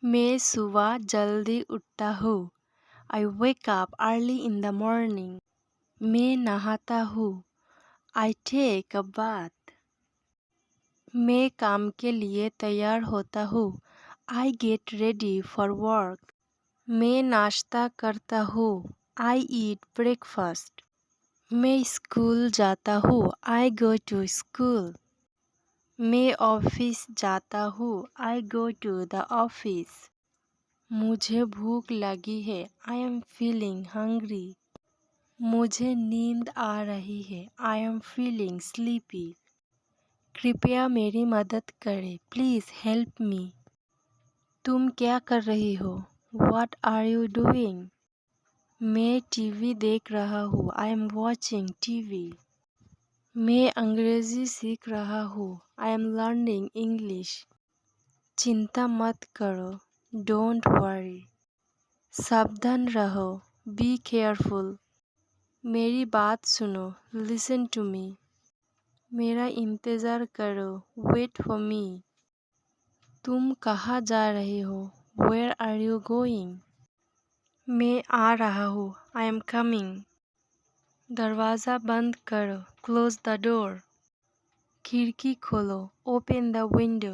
मैं सुबह जल्दी उठता हूँ। I wake up early in the morning. मैं नहाता हूँ। I take a bath. मैं काम के लिए तैयार होता हूँ। I get ready for work. मैं नाश्ता करता हूँ। आई ईट ब्रेकफास्ट। मैं स्कूल जाता हूँ। I go to school. मैं ऑफिस जाता हूँ। I go to the office. मुझे भूख लगी है। I am feeling hungry. मुझे नींद आ रही है। I am feeling sleepy. कृपया मेरी मदद करें। Please help me. तुम क्या कर रही हो? What are you doing? मैं टीवी देख रहा हूँ। I am watching TV. मैं अंग्रेज़ी सीख रहा हूँ। I am learning English. चिंता मत करो। Don't worry. सावधान रहो। Be careful. मेरी बात सुनो। Listen to me. मेरा इंतज़ार करो। Wait for me. तुम कहाँ जा रहे हो? Where are you going? मैं आ रहा हूँ। I am coming. दरवाज़ा बंद करो। Close the door. खिड़की खोलो। Open the window.